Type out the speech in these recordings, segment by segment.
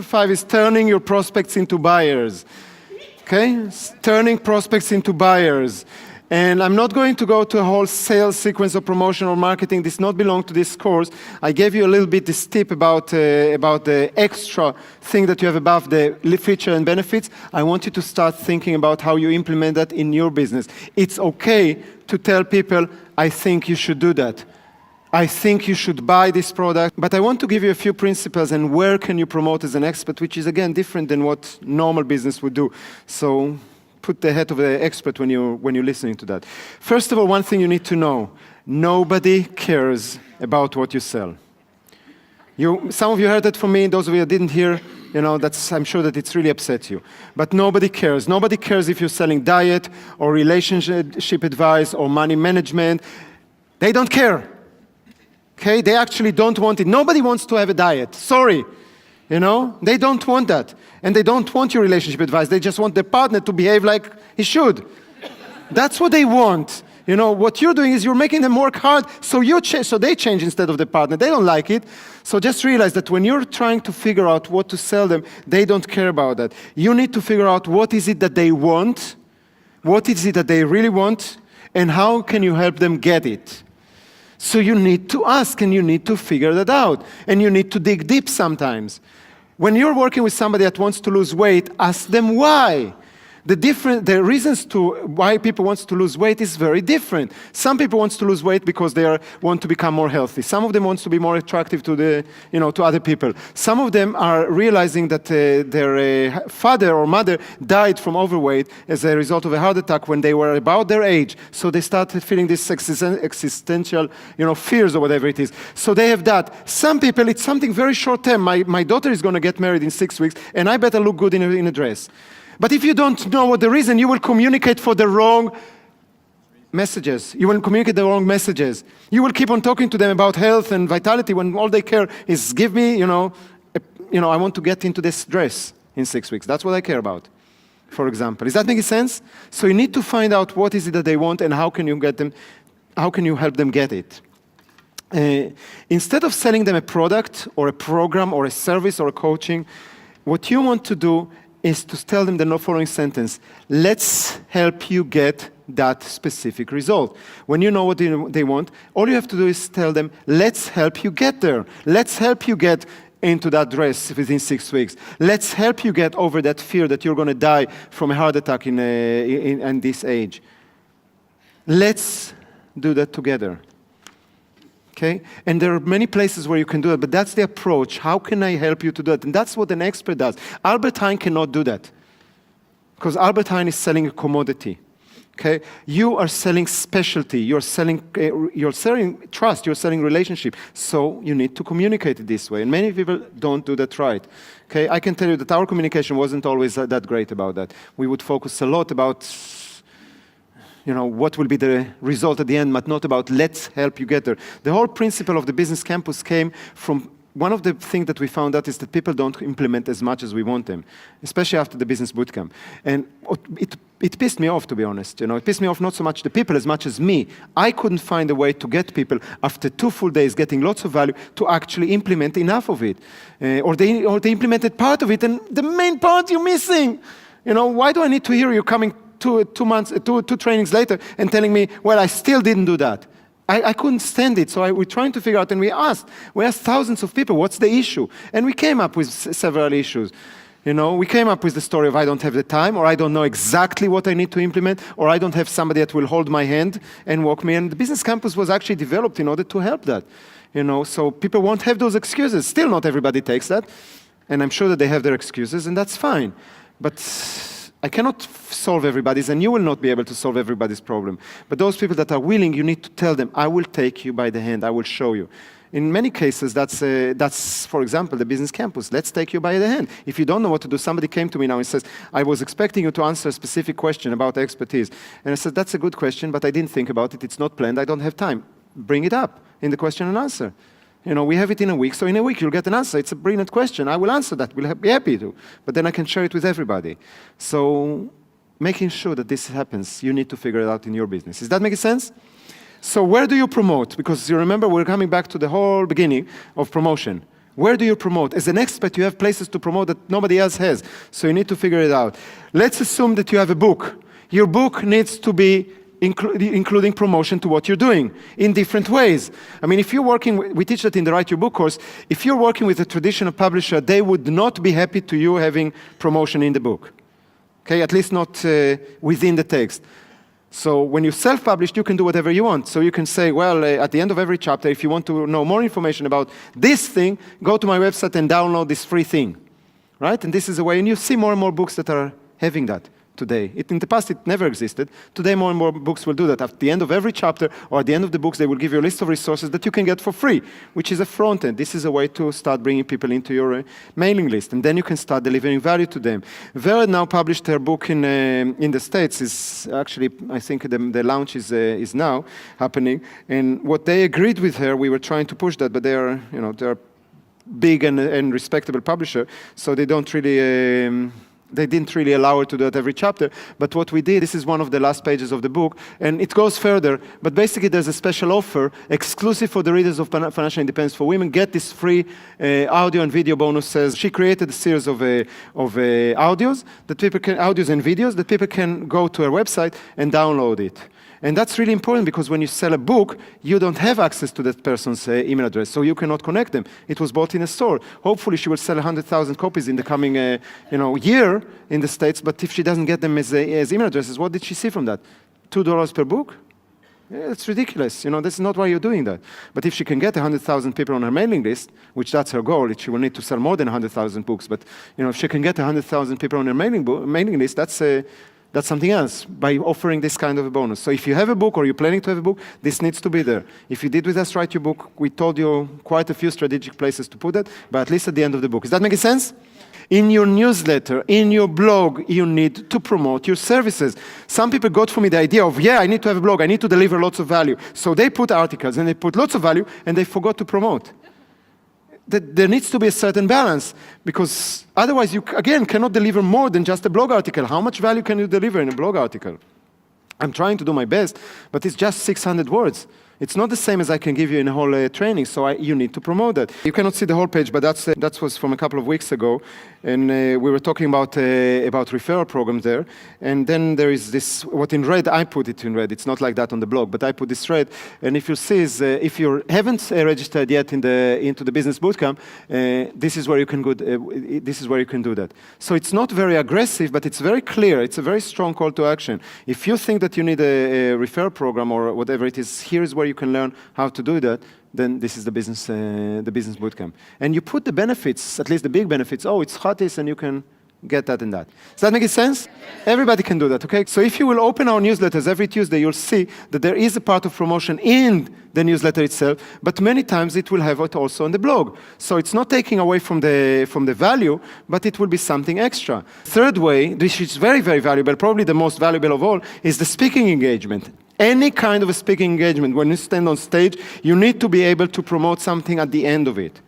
5 is turning your prospects into buyers. Okay? Turning prospects into buyers. And I'm not going to go to a whole sales sequence of promotion or marketing. This does not belong to this course. I gave you a little bit this tip about the extra thing that you have above the feature and benefits. I want you to start thinking about how you implement that in your business. It's okay to tell people, I think you should do that. I think you should buy this product. But I want to give you a few principles and where can you promote as an expert, which is, again, different than what normal business would do. So put the head of the expert when you're listening to that. First of all, one thing you need to know, nobody cares about what you sell. Some of you heard that from me, those of you that didn't hear, I'm sure that it's really upset you. But nobody cares. Nobody cares if you're selling diet or relationship advice or money management. They don't care. Okay? They actually don't want it. Nobody wants to have a diet. Sorry. They don't want that. And they don't want your relationship advice. They just want their partner to behave like he should. That's what they want. What you're doing is you're making them work hard, so they change instead of the partner. They don't like it. So just realize that when you're trying to figure out what to sell them, they don't care about that. You need to figure out what is it that they want, what is it that they really want, and how can you help them get it. So you need to ask, and you need to figure that out. And you need to dig deep sometimes. When you're working with somebody that wants to lose weight, ask them why. The reasons to why people want to lose weight is very different. Some people want to lose weight because they want to become more healthy. Some of them want to be more attractive to to other people. Some of them are realizing that their father or mother died from overweight as a result of a heart attack when they were about their age. So they started feeling this existential, fears or whatever it is. So they have that. Some people, it's something very short term. My daughter is going to get married in 6 weeks, and I better look good in a dress. But if you don't know what the reason, you will communicate for the wrong messages. You will communicate the wrong messages. You will keep on talking to them about health and vitality when all they care is give me, I want to get into this dress in 6 weeks. That's what I care about, for example. Is that making sense? So you need to find out what is it that they want and how can you get them, how can you help them get it. Instead of selling them a product or a program or a service or a coaching, what you want to do is to tell them the following sentence. Let's help you get that specific result. When you know what they want, all you have to do is tell them, let's help you get there. Let's help you get into that dress within 6 weeks. Let's help you get over that fear that you're going to die from a heart attack in this age. Let's do that together. Okay? And there are many places where you can do it, but that's the approach. How can I help you to do it? And that's what an expert does. Albert Heijn cannot do that because Albert Heijn is selling a commodity. Okay? You are selling specialty. You're selling trust. You're selling relationship. So you need to communicate it this way. And many people don't do that right. Okay? I can tell you that our communication wasn't always that great about that. We would focus a lot about what will be the result at the end, but not about let's help you get there. The whole principle of the business campus came from one of the things that we found out is that people don't implement as much as we want them, especially after the business bootcamp. And it pissed me off, to be honest. It pissed me off not so much the people as much as me. I couldn't find a way to get people, after 2 full days getting lots of value, to actually implement enough of it. Or they implemented part of it, and the main part you're missing. Why do I need to hear you coming 2 trainings later and telling me, well, I still didn't do that. I couldn't stand it, so we're trying to figure out, and we asked thousands of people, what's the issue? And we came up with several issues. We came up with the story of I don't have the time, or I don't know exactly what I need to implement, or I don't have somebody that will hold my hand and walk me. And the business campus was actually developed in order to help that. So people won't have those excuses. Still not everybody takes that, and I'm sure that they have their excuses, and that's fine. But I cannot solve everybody's, and you will not be able to solve everybody's problem. But those people that are willing, you need to tell them, I will take you by the hand, I will show you. In many cases, that's, for example, the business campus. Let's take you by the hand. If you don't know what to do, somebody came to me now and says, I was expecting you to answer a specific question about expertise. And I said, that's a good question, but I didn't think about it. It's not planned. I don't have time. Bring it up in the question and answer. We have it in a week, so in a week you'll get an answer. It's a brilliant question. I will answer that. We'll be happy to. But then I can share it with everybody. So making sure that this happens, you need to figure it out in your business. Is that making sense? So where do you promote? Because you remember, we're coming back to the whole beginning of promotion. Where do you promote? As an expert, you have places to promote that nobody else has. So you need to figure it out. Let's assume that you have a book. Your book needs to be including promotion to what you're doing in different ways. I mean, if you're working, we teach that in the Write Your Book course, if you're working with a traditional publisher, they would not be happy to you having promotion in the book. Okay, at least not within the text. So when you self-published, you can do whatever you want. So you can say, well, at the end of every chapter, if you want to know more information about this thing, go to my website and download this free thing, right? And this is a way, and you see more and more books that are having that today. In the past, it never existed. Today, more and more books will do that. At the end of every chapter, or at the end of the books, they will give you a list of resources that you can get for free, which is a front end. This is a way to start bringing people into your mailing list, and then you can start delivering value to them. Vera now published her book in the States. Is actually, I think the launch is now happening. And what they agreed with her, we were trying to push that, but they're big and respectable publisher, so they don't really. They didn't really allow her to do it every chapter, but what we did, this is one of the last pages of the book, and it goes further, but basically there's a special offer exclusive for the readers of Financial Independence for Women. Get this free audio and video bonuses. She created a series of audios and videos that people can go to her website and download it. And that's really important because when you sell a book, you don't have access to that person's email address, so you cannot connect them. It was bought in a store. Hopefully, she will sell 100,000 copies in the coming year in the States, but if she doesn't get them as email addresses, what did she see from that? $2 per book? Yeah, it's ridiculous. This is not why you're doing that. But if she can get 100,000 people on her mailing list, which that's her goal, she will need to sell more than 100,000 books, but if she can get 100,000 people on her mailing list, that's something else by offering this kind of a bonus. So if you have a book or you're planning to have a book, this needs to be there. If you did with us Write Your Book, we told you quite a few strategic places to put it, but at least at the end of the book. Is that making sense? In your newsletter, in your blog, you need to promote your services. Some people got for me the idea of, I need to have a blog, I need to deliver lots of value. So they put articles and they put lots of value and they forgot to promote. There needs to be a certain balance because otherwise you, again, cannot deliver more than just a blog article. How much value can you deliver in a blog article? I'm trying to do my best, but it's just 600 words. It's not the same as I can give you in a whole training, so you need to promote that. You cannot see the whole page, but that was from a couple of weeks ago, and we were talking about referral programs there, and then there is this, what in red, I put it in red, it's not like that on the blog, but I put this red, and if you see, if you haven't registered yet into the Business Bootcamp, this is where you can do that. So it's not very aggressive, but it's very clear, it's a very strong call to action. If you think that you need a referral program or whatever it is, here is where you can learn how to do that, then this is the business bootcamp. And you put the benefits, at least the big benefits, it's Khatis and you can get that and that. Does that make sense? Everybody can do that, okay? So if you will open our newsletters every Tuesday, you'll see that there is a part of promotion in the newsletter itself, but many times it will have it also on the blog. So it's not taking away from the value, but it will be something extra. Third way, which is very, very valuable, probably the most valuable of all, is the speaking engagement. Any kind of a speaking engagement, when you stand on stage, you need to be able to promote something at the end of it.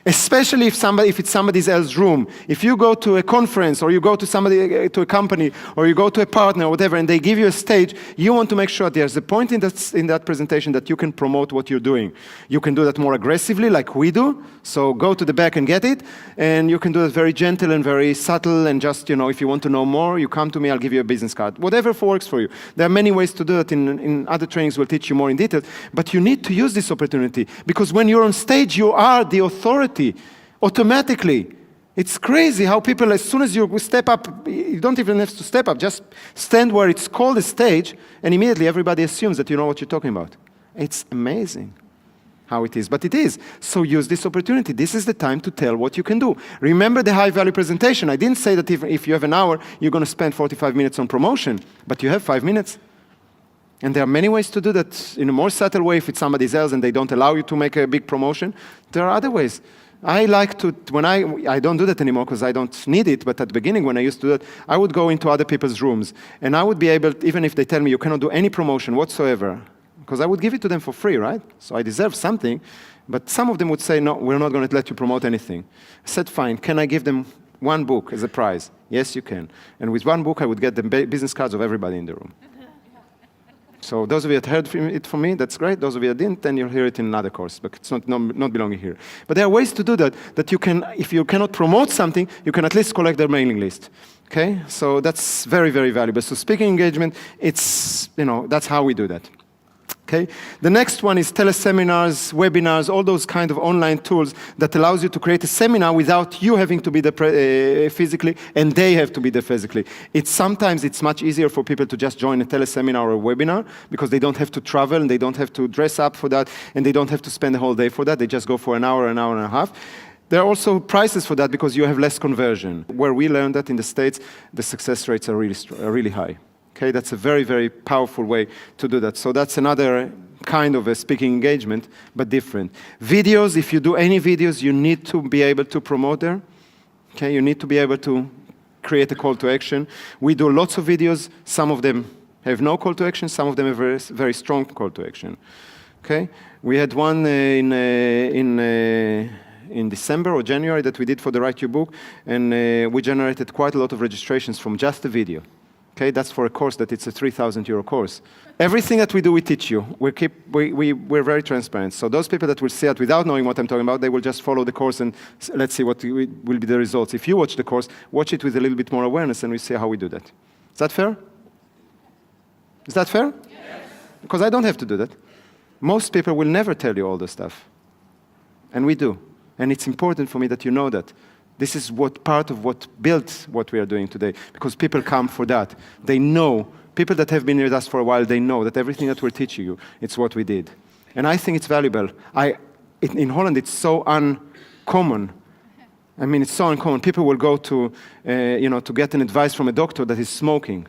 Especially if it's somebody else's room. If you go to a conference or you go to a company or you go to a partner or whatever and they give you a stage, you want to make sure there's a point in that presentation that you can promote what you're doing. You can do that more aggressively like we do, so go to the back and get it, and you can do it very gentle and very subtle and just, if you want to know more, you come to me, I'll give you a business card. Whatever works for you. There are many ways to do it. In other trainings we'll teach you more in detail, but you need to use this opportunity because when you're on stage, you are the authority. Automatically. It's crazy how people, as soon as you step up, you don't even have to step up, just stand where it's called a stage, and immediately everybody assumes that you know what you're talking about. It's amazing how it is, but it is. So use this opportunity. This is the time to tell what you can do. Remember the high-value presentation. I didn't say that if you have an hour, you're going to spend 45 minutes on promotion, but you have 5 minutes. And there are many ways to do that in a more subtle way if it's somebody else and they don't allow you to make a big promotion. There are other ways. I like to, when I don't do that anymore because I don't need it, but at the beginning when I used to do that, I would go into other people's rooms and I would be able, even if they tell me you cannot do any promotion whatsoever, because I would give it to them for free, right? So I deserve something, but some of them would say, no, we're not going to let you promote anything. I said, fine, can I give them one book as a prize? Yes, you can. And with one book, I would get the business cards of everybody in the room. So those of you that heard it from me, that's great. Those of you that didn't, then you'll hear it in another course, but it's not belonging here. But there are ways to do that, that you can, if you cannot promote something, you can at least collect their mailing list. Okay? So that's very, very valuable. So speaking engagement, it's, that's how we do that. Okay? The next one is teleseminars, webinars, all those kind of online tools that allows you to create a seminar without you having to be there physically and they have to be there physically. Sometimes it's much easier for people to just join a teleseminar or a webinar because they don't have to travel and they don't have to dress up for that and they don't have to spend the whole day for that. They just go for an hour and a half. There are also prices for that because you have less conversion. Where we learned that in the States, the success rates are really high. Okay, that's a very, very powerful way to do that. So that's another kind of a speaking engagement, but different. Videos, if you do any videos, you need to be able to promote there. Okay, you need to be able to create a call to action. We do lots of videos. Some of them have no call to action. Some of them have very, very strong call to action. Okay, we had one in December or January that we did for the Write Your Book, and we generated quite a lot of registrations from just the video. Okay, that's for a course that it's a €3,000 course. Everything that we do, we teach you. We're very transparent. So those people that will see it without knowing what I'm talking about, they will just follow the course and let's see what will be the results. If you watch the course, watch it with a little bit more awareness and we see how we do that. Is that fair? Is that fair? Yes. Because I don't have to do that. Most people will never tell you all the stuff. And we do. And it's important for me that you know that. This is part of what built what we are doing today, because people come for that. They know, people that have been with us for a while, they know that everything that we're teaching you, it's what we did. And I think it's valuable. In Holland, it's so uncommon. I mean, it's so uncommon. People will go to get an advice from a doctor that is smoking,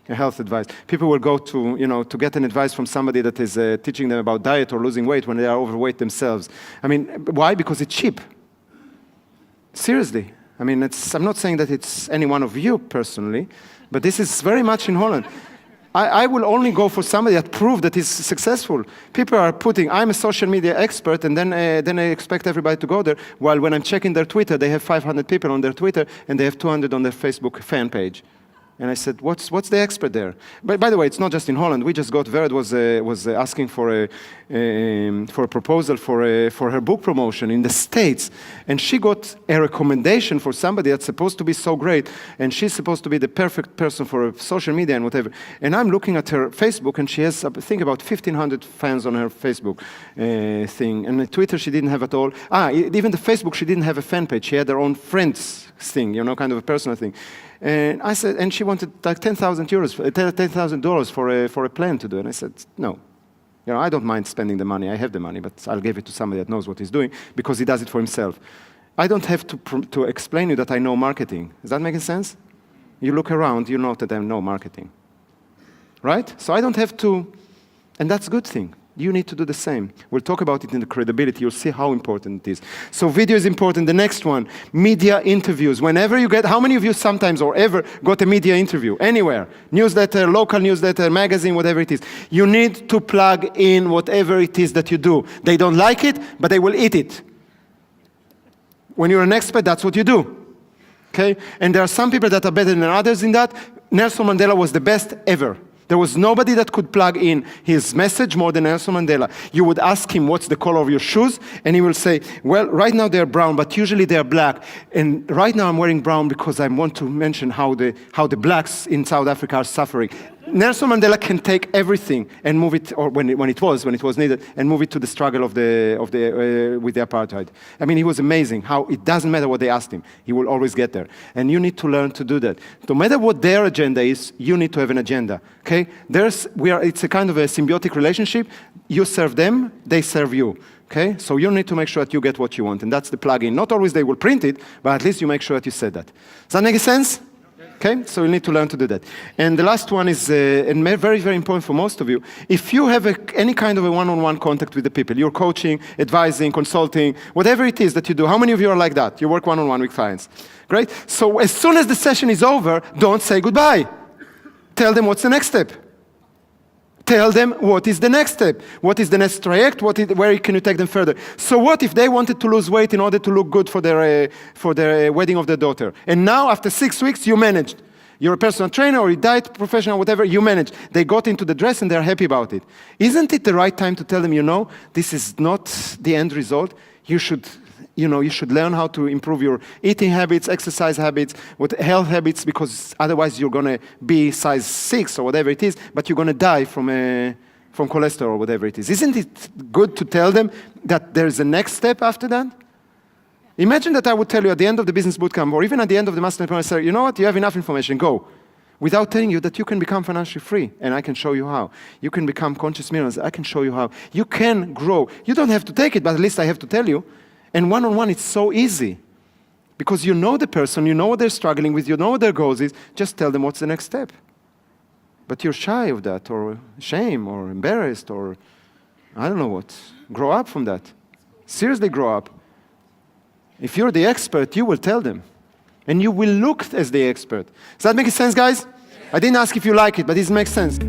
a health advice. People will go to get an advice from somebody that is teaching them about diet or losing weight when they are overweight themselves. I mean, why? Because it's cheap. Seriously. I mean, I'm not saying that it's any one of you personally, but this is very much in Holland. I will only go for somebody that proved that he's successful. People are I'm a social media expert, and then I expect everybody to go there, while when I'm checking their Twitter, they have 500 people on their Twitter, and they have 200 on their Facebook fan page. And I said, what's the expert there? But by the way, it's not just in Holland. We just got, Vered was asking for a proposal for her book promotion in the States. And she got a recommendation for somebody that's supposed to be so great. And she's supposed to be the perfect person for social media and whatever. And I'm looking at her Facebook, and she has, I think, about 1,500 fans on her Facebook thing. And Twitter, she didn't have at all. Even the Facebook, she didn't have a fan page. She had her own friends thing, kind of a personal thing. And I said, and she wanted like $10,000 for a plan to do. And I said, no, I don't mind spending the money. I have the money, but I'll give it to somebody that knows what he's doing because he does it for himself. I don't have to explain you that I know marketing. Is that making sense? You look around, you know that I know marketing, right? So I don't have to, and that's a good thing. You need to do the same. We'll talk about it in the credibility. You'll see how important it is. So video is important. The next one, media interviews. Whenever you how many of you sometimes or ever got a media interview? Anywhere. Newsletter, local newsletter, magazine, whatever it is. You need to plug in whatever it is that you do. They don't like it, but they will eat it. When you're an expert, that's what you do. Okay? And there are some people that are better than others in that. Nelson Mandela was the best ever. There was nobody that could plug in his message more than Nelson Mandela. You would ask him, what's the color of your shoes? And he will say, well, right now they're brown, but usually they're black. And right now I'm wearing brown because I want to mention how the blacks in South Africa are suffering. Nelson Mandela can take everything and move it, or when it was needed, and move it to the struggle with the apartheid. I mean, he was amazing. How it doesn't matter what they asked him, he will always get there. And you need to learn to do that. No matter what their agenda is, you need to have an agenda. Okay? It's a kind of a symbiotic relationship. You serve them, they serve you. Okay? So you need to make sure that you get what you want, and that's the plug-in. Not always they will print it, but at least you make sure that you said that. Does that make sense? Okay, so you need to learn to do that. And the last one is very, very important for most of you. If you have any kind of a one-on-one contact with the people, you're coaching, advising, consulting, whatever it is that you do, how many of you are like that? You work one-on-one with clients. Great? So as soon as the session is over, don't say goodbye. Tell them what's the next step. Tell them what is the next step. What is the next traject? Where can you take them further? So what if they wanted to lose weight in order to look good for their wedding of their daughter? And now, after 6 weeks, you managed. You're a personal trainer or a diet professional, whatever, you manage. They got into the dress and they're happy about it. Isn't it the right time to tell them, this is not the end result? You should learn how to improve your eating habits, exercise habits, health habits, because otherwise you're going to be size 6 or whatever it is, but you're going to die from cholesterol or whatever it is. Isn't it good to tell them that there's a next step after that? Imagine that I would tell you at the end of the business bootcamp, or even at the end of the master entrepreneur, say, you know what, you have enough information, go. Without telling you that you can become financially free, and I can show you how. You can become conscious millionaires, I can show you how. You can grow. You don't have to take it, but at least I have to tell you. And one-on-one, it's so easy. Because you know the person, you know what they're struggling with, you know what their goals is, just tell them what's the next step. But you're shy of that, or shame, or embarrassed, or I don't know what. Grow up from that. Seriously grow up. If you're the expert, you will tell them. And you will look as the expert. Does that make sense, guys? I didn't ask if you like it, but it makes sense.